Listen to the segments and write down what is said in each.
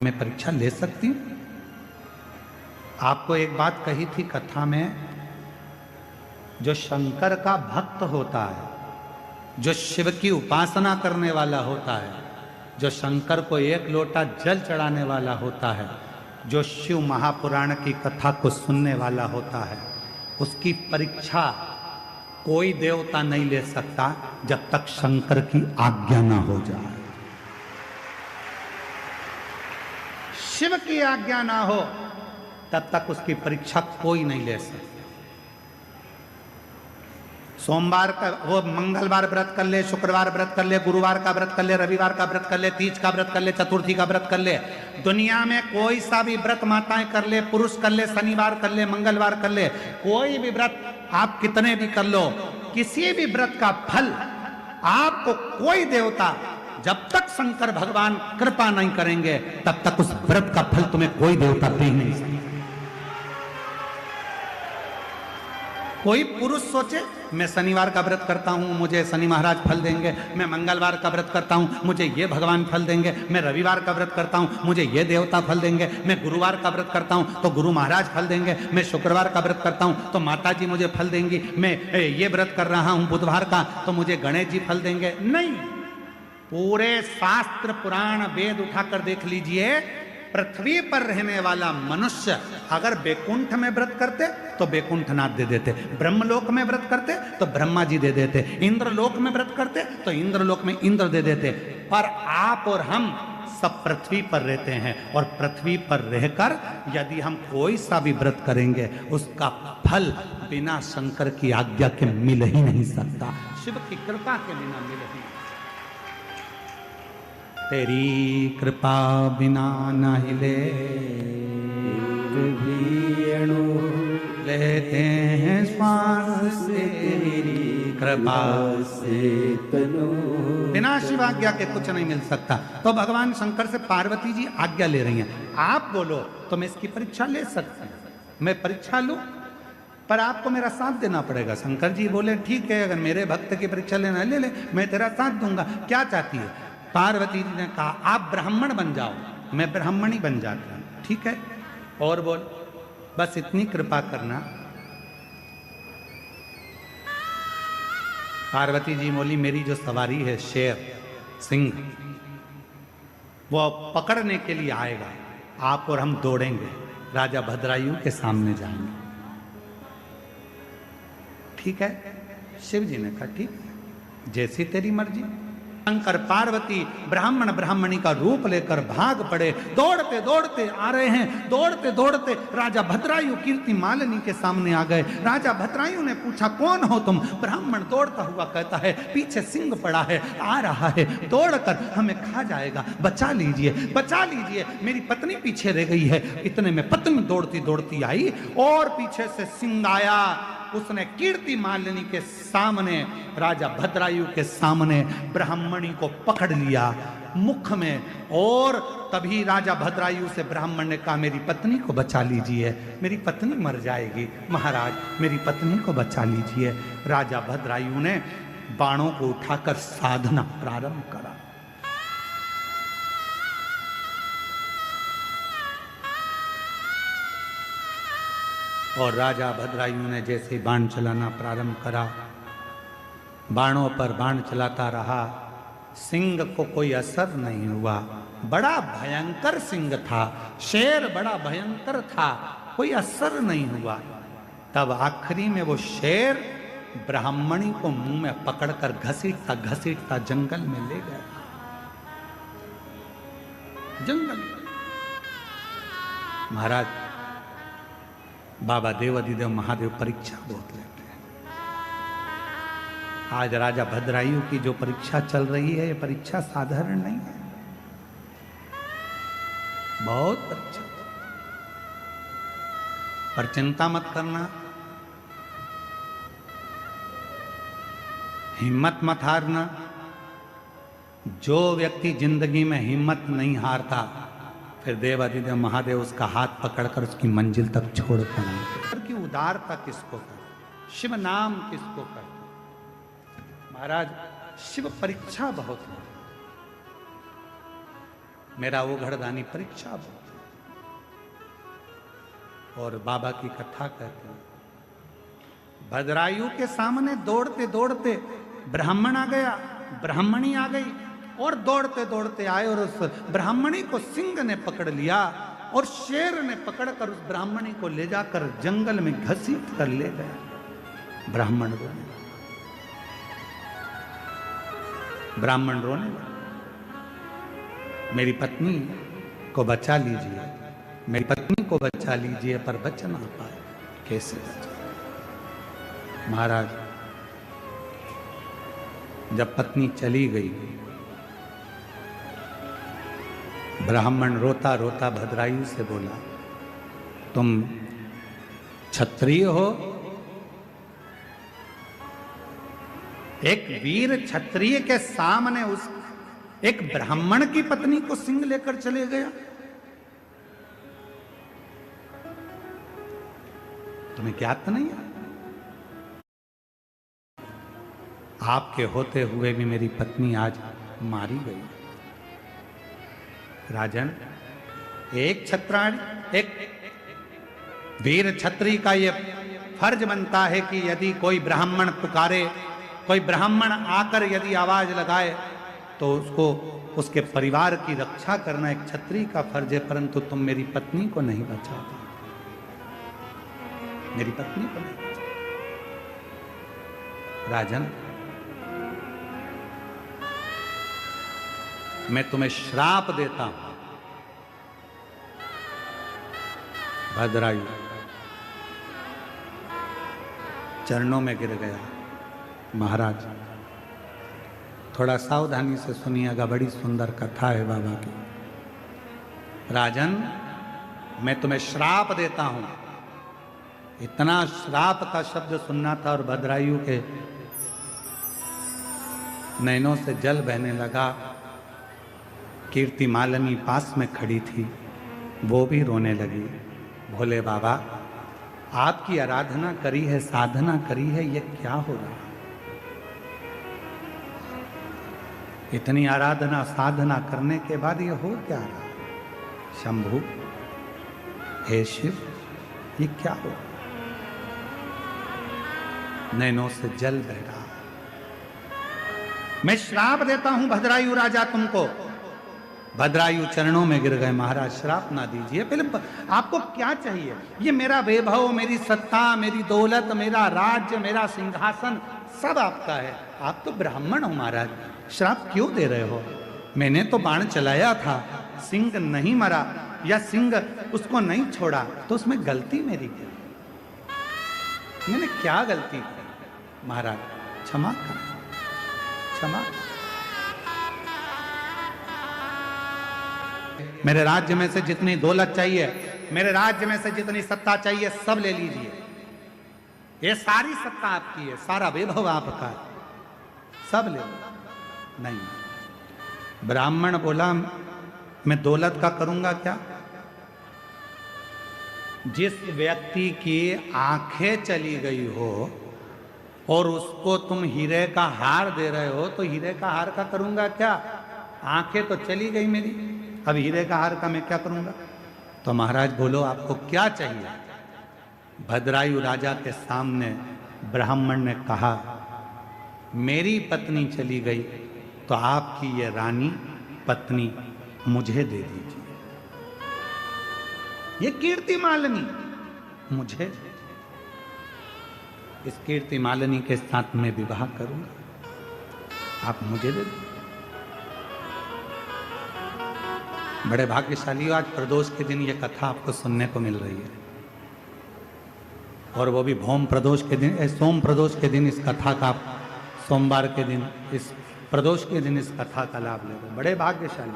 मैं परीक्षा ले सकती हूँ? आपको एक बात कही थी कथा में, जो शंकर का भक्त होता है, जो शिव की उपासना करने वाला होता है, जो शंकर को एक लोटा जल चढ़ाने वाला होता है, जो शिव महापुराण की कथा को सुनने वाला होता है, उसकी परीक्षा कोई देवता नहीं ले सकता जब तक शंकर की आज्ञा ना हो जाए। शिव की आज्ञा ना हो तब तक उसकी परीक्षा कोई नहीं ले सकता। सोमवार का वो मंगलवार व्रत कर ले, शुक्रवार व्रत कर ले, गुरुवार का व्रत कर ले, रविवार का व्रत कर ले, तीज का व्रत कर ले, चतुर्थी का व्रत कर ले, दुनिया में कोई सा भी व्रत माताएं कर ले, पुरुष कर ले, शनिवार कर ले, मंगलवार कर ले, कोई भी व्रत आप कितने भी कर लो, किसी भी व्रत का फल आपको कोई देवता, जब तक शंकर भगवान कृपा नहीं करेंगे तब तक उस व्रत का फल तुम्हें कोई देवता दे नहीं सकता। कोई पुरुष सोचे मैं शनिवार का व्रत करता हूं, मुझे शनि महाराज फल देंगे, मैं मंगलवार का व्रत करता हूं, मुझे ये भगवान फल देंगे, मैं रविवार का व्रत करता हूं, मुझे ये देवता फल देंगे, मैं गुरुवार का व्रत करता हूं तो गुरु महाराज फल देंगे, मैं शुक्रवार का व्रत करता हूं तो माता जी मुझे फल देंगी, मैं ये व्रत कर रहा हूं बुधवार का तो मुझे गणेश जी फल देंगे। नहीं, पूरे शास्त्र पुराण वेद उठाकर देख लीजिए, पृथ्वी पर रहने वाला मनुष्य अगर बैकुंठ में व्रत करते तो बैकुंठनाथ दे देते, ब्रह्मलोक में व्रत करते तो ब्रह्मा जी दे देते, इंद्रलोक में व्रत करते तो इंद्रलोक में इंद्र दे देते। पर आप और हम सब पृथ्वी पर रहते हैं और पृथ्वी पर रहकर यदि हम कोई सा भी व्रत करेंगे उसका फल बिना शंकर की आज्ञा के मिल ही नहीं सकता, शिव की कृपा के बिना मिल ही। तेरी कृपा बिना न हिले लेते हैं श्वास से, तेरी कृपा से तनु, बिना शिव आज्ञा के कुछ नहीं मिल सकता। तो भगवान शंकर से पार्वती जी आज्ञा ले रही हैं, आप बोलो तो मैं इसकी परीक्षा ले सकती हूँ, मैं परीक्षा लूं पर आपको मेरा साथ देना पड़ेगा। शंकर जी बोले ठीक है, अगर मेरे भक्त की परीक्षा लेना ले ले, मैं तेरा साथ दूंगा, क्या चाहती है? पार्वती जी ने कहा आप ब्राह्मण बन जाओ, मैं ब्राह्मणी बन जाती हूं। ठीक है, और बोल, बस इतनी कृपा करना। पार्वती जी बोली मेरी जो सवारी है शेर सिंह, वो पकड़ने के लिए आएगा, आप और हम दौड़ेंगे, राजा भद्रायु के सामने जाएंगे। ठीक है, शिव जी ने कहा ठीक, जैसी तेरी मर्जी। शंकर पार्वती ब्राह्मण ब्राह्मणी का रूप लेकर भाग पड़े, दौड़ते दौड़ते आ रहे हैं, दौड़ते दौड़ते राजा भद्रायु कीर्ति मालिनी के सामने आ गए। राजा भद्रायु ने पूछा कौन हो तुम? ब्राह्मण दौड़ता हुआ कहता है पीछे सिंह पड़ा है, आ रहा है, दौड़कर हमें खा जाएगा, बचा लीजिए, बचा लीजिए, मेरी पत्नी पीछे रह गई है। इतने में पत्नी दौड़ती दौड़ती आई और पीछे से सिंह आया, उसने कीर्ति मालिनी के सामने, राजा भद्रायु के सामने ब्राह्मणी को पकड़ लिया मुख में, और तभी राजा भद्रायु से ब्राह्मण ने कहा मेरी पत्नी को बचा लीजिए, मेरी पत्नी मर जाएगी, महाराज मेरी पत्नी को बचा लीजिए। राजा भद्रायु ने बाणों को उठाकर साधना प्रारंभ करा। और राजा भद्रायु ने जैसे बाण चलाना प्रारंभ करा, बाणों पर बाण चलाता रहा, सिंह को कोई असर नहीं हुआ। बड़ा भयंकर सिंह था, शेर बड़ा भयंकर था, कोई असर नहीं हुआ। तब आखिरी में वो शेर ब्राह्मणी को मुंह में पकड़कर घसीटता घसीटता जंगल में ले गया। जंगल महाराज बाबा देवाधिदेव महादेव परीक्षा बहुत लेते हैं। आज राजा भद्रायु की जो परीक्षा चल रही है, ये परीक्षा साधारण नहीं है, बहुत परीक्षा। पर चिंता मत करना, हिम्मत मत हारना। जो व्यक्ति जिंदगी में हिम्मत नहीं हारता, फिर देवाधिदेव महादेव उसका हाथ पकड़कर उसकी मंजिल तक छोड़ कर आएंगे। की उदारता किसको कर, शिव नाम किसको कर? महाराज शिव परीक्षा बहुत है। मेरा वो घरदानी परीक्षा हो। और बाबा की कथा कहते हैं, भद्रायु के सामने दौड़ते दौड़ते ब्राह्मण आ गया, ब्राह्मणी आ गई और दौड़ते दौड़ते आए और उस ब्राह्मणी को सिंह ने पकड़ लिया और शेर ने पकड़कर उस ब्राह्मणी को ले जाकर जंगल में घसीट कर ले गया। ब्राह्मण रोने लगा, ब्राह्मण रोने लगा, मेरी पत्नी को बचा लीजिए, मेरी पत्नी को बचा लीजिए, पर बच ना पाए। कैसे बचा? महाराज जब पत्नी चली गई, ब्राह्मण रोता रोता भद्रायु से बोला, तुम क्षत्रिय हो? एक वीर क्षत्रिय के सामने उस एक ब्राह्मण की पत्नी को सिंह लेकर चले गया? तुम्हें ज्ञात नहीं है? आपके होते हुए भी मेरी पत्नी आज मारी गई। राजन, एक क्षत्राणी, एक वीर क्षत्रिय का यह फर्ज बनता है कि यदि कोई ब्राह्मण पुकारे, कोई ब्राह्मण आकर यदि आवाज लगाए तो उसको, उसके परिवार की रक्षा करना एक क्षत्रिय का फर्ज है। परंतु तुम मेरी पत्नी को नहीं बचा पाए, मेरी पत्नी को नहीं बचा। राजन, मैं तुम्हें श्राप देता हूं। भद्रायु चरणों में गिर गया। महाराज थोड़ा सावधानी से सुनिएगा, बड़ी सुंदर कथा है बाबा की। राजन, मैं तुम्हें श्राप देता हूं। इतना श्राप का शब्द सुनना था और भद्रायु के नैनों से जल बहने लगा। कीर्ति मालिनी पास में खड़ी थी, वो भी रोने लगी। भोले बाबा, आपकी आराधना करी है, साधना करी है, ये क्या हो रहा है? इतनी आराधना साधना करने के बाद ये हो क्या रहा? शंभु, हे शिव, ये क्या हो? नैनों से जल बह रहा। मैं श्राप देता हूं भद्रायु राजा तुमको। भद्रायु चरणों में गिर गए। महाराज, श्राप ना दीजिए, पहले आपको क्या चाहिए? ये मेरा वैभव, मेरी सत्ता, मेरी दौलत, मेरा राज्य, मेरा सिंहासन सब आपका है। आप तो ब्राह्मण हो महाराज, श्राप क्यों दे रहे हो? मैंने तो बाण चलाया था, सिंह नहीं मरा या सिंह उसको नहीं छोड़ा, तो उसमें गलती मेरी क्या? मैंने क्या गलती की? महाराज क्षमा कर, क्षमा। मेरे राज्य में से जितनी दौलत चाहिए, मेरे राज्य में से जितनी सत्ता चाहिए, सब ले लीजिए। ये सारी सत्ता आपकी है, सारा वैभव आपका है, सब ले लो। नहीं, ब्राह्मण बोला, मैं दौलत का करूंगा क्या? जिस व्यक्ति की आंखें चली गई हो और उसको तुम हीरे का हार दे रहे हो, तो हीरे का हार का करूंगा क्या? आंखें तो चली गई मेरी, अब हीरे का हार का मैं क्या करूंगा? तो महाराज बोलो, आपको क्या चाहिए? भद्रायु राजा के सामने ब्राह्मण ने कहा, मेरी पत्नी चली गई तो आपकी ये रानी पत्नी मुझे दे दीजिए। ये कीर्ति मालिनी मुझे, इस कीर्ति मालिनी के साथ मैं विवाह करूंगा, आप मुझे दे दीजिए। बड़े भाग्यशाली हो, आज प्रदोष के दिन ये कथा आपको सुनने को मिल रही है, और वो भी भौम प्रदोष के दिन, सोम प्रदोष के दिन इस कथा का, सोमवार के दिन, इस प्रदोष के दिन इस कथा का लाभ ले रहे। बड़े भाग्यशाली।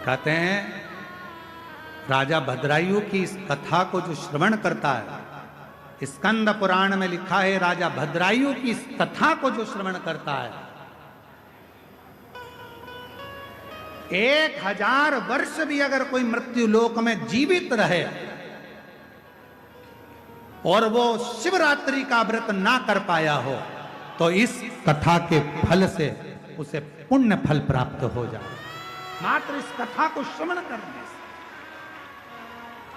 कहते हैं राजा भद्रायु की इस कथा को जो श्रवण करता है, स्कंद पुराण में लिखा है, राजा भद्रायु की इस कथा को जो श्रवण करता है, 1000 वर्ष भी अगर कोई मृत्यु लोक में जीवित रहे और वो शिवरात्रि का व्रत ना कर पाया हो, तो इस कथा के फल से उसे पुण्य फल प्राप्त हो जाए, मात्र इस कथा को श्रवण करने से।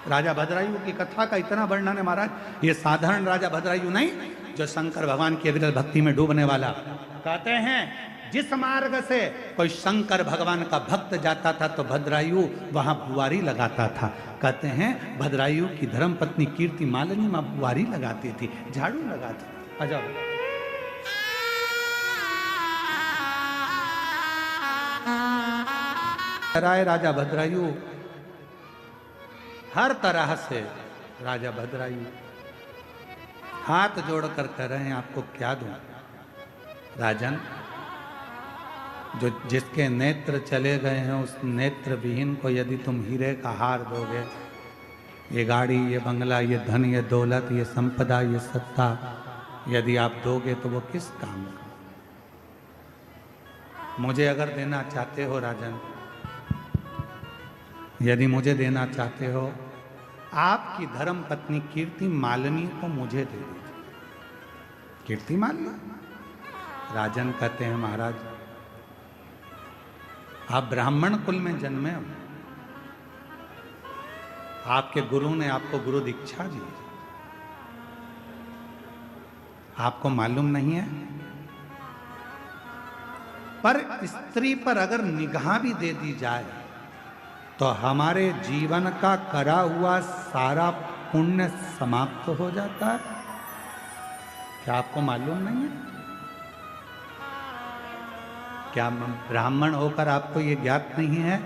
राजा भद्रायु की कथा का इतना वर्णन है महाराज, ये साधारण राजा भद्रायु नहीं, जो शंकर भगवान की अविरल भक्ति में डूबने वाला। कहते हैं जिस मार्ग से कोई शंकर भगवान का भक्त जाता था तो भद्रायु वहां बुआरी लगाता था। कहते हैं भद्रायु की धर्म पत्नी कीर्ति मालिनी मां बुआरी लगाती थी, झाड़ू लगाती थी। आ जाओ। राजा भद्रायु हर तरह से, राजा भद्रायु हाथ जोड़कर कह रहे हैं आपको क्या दूं राजन, जो जिसके नेत्र चले गए हैं उस नेत्र विहीन को यदि तुम हीरे का हार दोगे, ये गाड़ी, ये बंगला, ये धन, ये दौलत, ये संपदा, ये सत्ता यदि आप दोगे तो वो किस काम का। मुझे अगर देना चाहते हो राजन, यदि मुझे देना चाहते हो, आपकी धर्म पत्नी कीर्ति मालिनी को मुझे दे दीजिए। कीर्ति मालिनी? राजन कहते हैं महाराज आप ब्राह्मण कुल में जन्मे हो, आपके गुरु ने आपको गुरु दीक्षा दी, आपको मालूम नहीं है? पर स्त्री पर अगर निगाह भी दे दी जाए तो हमारे जीवन का करा हुआ सारा पुण्य समाप्त हो जाता है। क्या आपको मालूम नहीं है? क्या ब्राह्मण होकर आपको ये ज्ञात नहीं है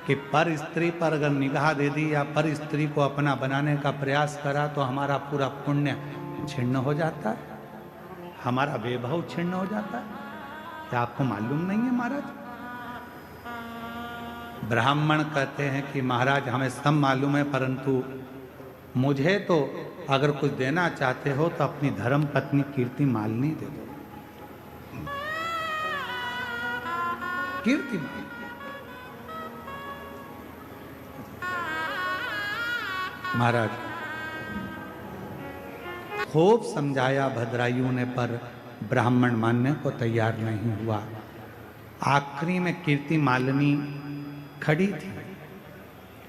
कि पर स्त्री पर अगर निगाह दे दी या पर स्त्री को अपना बनाने का प्रयास करा तो हमारा पूरा पुण्य छिन्न हो जाता है, हमारा वैभव छिन्न हो जाता है? क्या आपको मालूम नहीं है महाराज? ब्राह्मण कहते हैं कि महाराज हमें सब मालूम है, परंतु मुझे तो अगर कुछ देना चाहते हो तो अपनी धर्म पत्नी कीर्ति मालिनी दे दो। कीर्ति मालिनी महाराज खूब समझाया भद्रायु ने, पर ब्राह्मण मानने को तैयार नहीं हुआ। आखिरी में कीर्ति मालिनी खड़ी थी,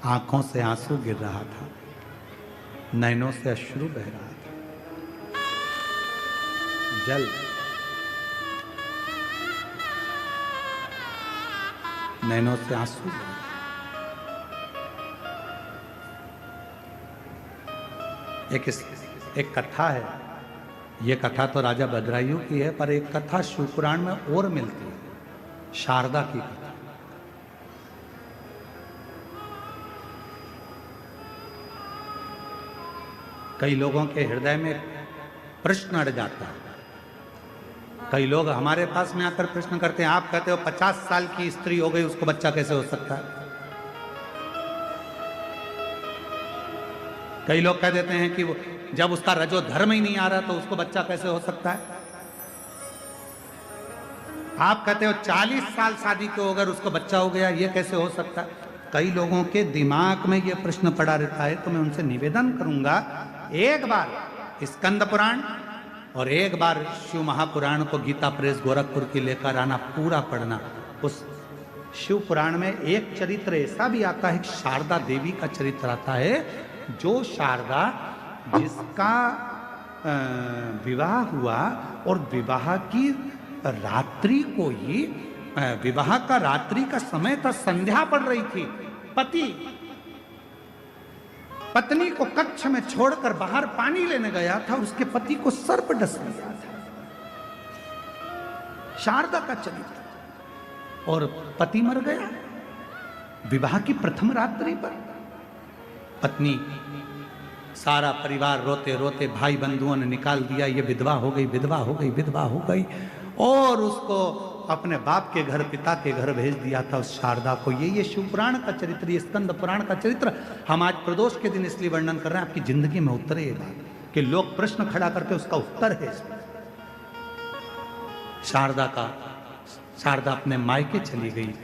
आंखों से आंसू गिर रहा था, नैनों से अश्रु बह रहा था, जल नैनों से आंसू बह रहा। एक कथा है, ये कथा तो राजा भद्रायु की है, पर एक कथा शिवपुराण में और मिलती है, शारदा की कथा। कई लोगों के हृदय में प्रश्न अड़ जाता है, कई लोग हमारे पास में आकर प्रश्न करते हैं, आप कहते हो 50 साल की स्त्री हो गई उसको बच्चा कैसे हो सकता है? कई लोग कह देते हैं कि वो जब उसका रजो धर्म ही नहीं आ रहा तो उसको बच्चा कैसे हो सकता है? आप कहते हो 40 साल शादी को अगर उसको बच्चा हो गया, ये कैसे हो सकता है? कई लोगों के दिमाग में ये प्रश्न पड़ा रहता है, तो मैं उनसे निवेदन करूंगा एक बार स्कंद पुराण और एक बार शिव महापुराण को गीता प्रेस गोरखपुर की लेकर आना, पूरा पढ़ना। उस शिव पुराण में एक चरित्र ऐसा भी आता है, शारदा देवी का चरित्र आता है, जो शारदा जिसका विवाह हुआ और विवाह की रात्रि को ही, विवाह का रात्रि का समय था, संध्या पड़ रही थी, पति पत्नी को कक्ष में छोड़कर बाहर पानी लेने गया था, उसके पति को सर्प डस लिया था। शारदा का चरित्र, और पति मर गया विवाह की प्रथम रात्रि पर। पत्नी, सारा परिवार रोते रोते भाई बंधुओं ने निकाल दिया, ये विधवा हो गई, विधवा हो गई, विधवा हो गई, और उसको अपने बाप के घर, पिता के घर भेज दिया था उस शारदा को। ये शिव पुराण का चरित्र, ये स्कंद पुराण का चरित्र हम आज प्रदोष के दिन इसलिए वर्णन कर रहे हैं, आपकी जिंदगी में उतरे ये बात कि लोग प्रश्न खड़ा करके उसका उत्तर है इसमें। शारदा अपने मायके चली गई,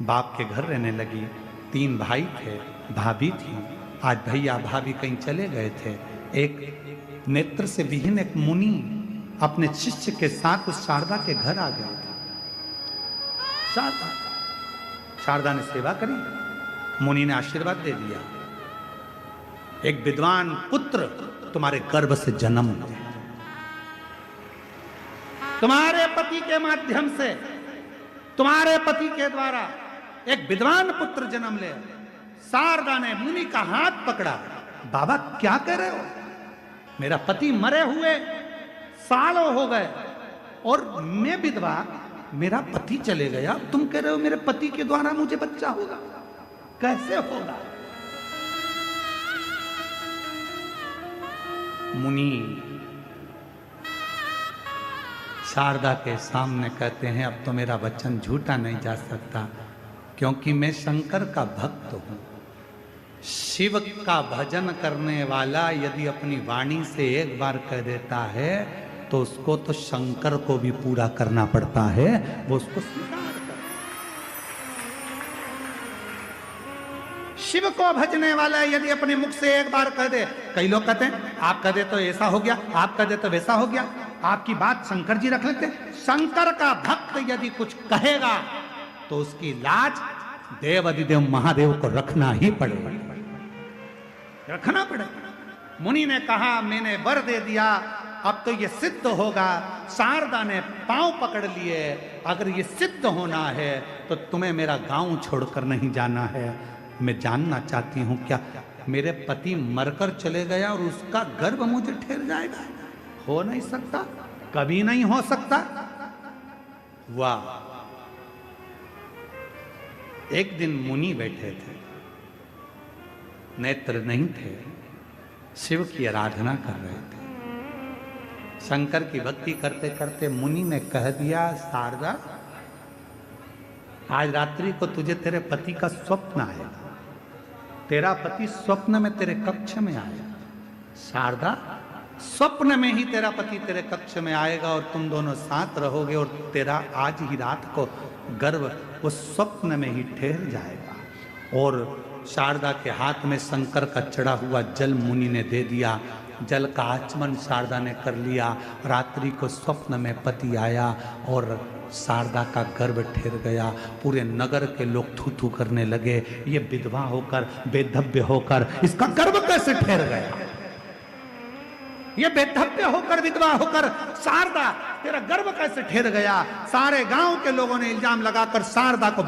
बाप के घर रहने लगी, 3 भाई थे, भाभी थी। आज भैया भाभी कहीं चले गए थे, एक नेत्र से विहीन एक मुनि अपने शिष्य के साथ उस शारदा के घर आ गया था। शारदा। शारदा ने सेवा करी, मुनि ने आशीर्वाद दे दिया, एक विद्वान पुत्र तुम्हारे गर्भ से जन्म ले, तुम्हारे पति के माध्यम से, तुम्हारे पति के द्वारा एक विद्वान पुत्र जन्म ले। शारदा ने मुनि का हाथ पकड़ा, बाबा क्या कह रहे हो, मेरा पति मरे हुए सालों हो गए और मैं विधवा, मेरा पति चले गया, तुम कह रहे हो मेरे पति के द्वारा मुझे बच्चा होगा, कैसे होगा। मुनि शारदा के सामने कहते हैं अब तो मेरा वचन झूठा नहीं जा सकता, क्योंकि मैं शंकर का भक्त हूं। शिव का भजन करने वाला यदि अपनी वाणी से एक बार कह देता है तो उसको तो शंकर को भी पूरा करना पड़ता है, वो उसको स्वीकार कर। शिव को भजने वाला यदि अपने मुख से एक बार कह दे, कई लोग कहते हैं आप कह दे तो ऐसा हो गया, आप कह दे तो वैसा हो गया, आपकी बात शंकर जी रख लेते। शंकर का भक्त यदि कुछ कहेगा तो उसकी लाज देव अधिदेव महादेव को रखना ही पड़ेगा, रखना पड़ेगा। मुनि ने कहा मैंने वर दे दिया, अब तो ये सिद्ध होगा। शारदा ने पांव पकड़ लिए, अगर ये सिद्ध होना है तो तुम्हें मेरा गांव छोड़कर नहीं जाना है। मैं जानना चाहती हूं क्या मेरे पति मरकर चले गया और उसका गर्भ मुझे ठहर जाएगा? हो नहीं सकता, कभी नहीं हो सकता। वाह। एक दिन मुनि बैठे थे, नेत्र नहीं थे, शिव की आराधना कर रहे थे। शंकर की भक्ति करते करते मुनि ने कह दिया शारदा आज रात्रि को तुझे तेरे पति का स्वप्न आएगा, तेरा पति स्वप्न में तेरे कक्ष में आएगा। शारदा स्वप्न में ही तेरा पति तेरे कक्ष में आएगा और तुम दोनों साथ रहोगे और तेरा आज ही रात को गर्भ वो स्वप्न में ही ठहर जाएगा। और शारदा के हाथ में शंकर का चढ़ा हुआ जल मुनि ने दे दिया, जल का आचमन शारदा ने कर लिया। रात्रि को स्वप्न में पति आया और शारदा का गर्भ ठहर गया। पूरे नगर के लोग थू थू करने लगे, ये विधवा होकर बेधव्य होकर इसका गर्भ कैसे ठहर गया, ये बेधव्य होकर विधवा होकर शारदा तेरा गर्भ कैसे ठहर गया। सारे गांव के लोगों ने इल्जाम लगाकर शारदा को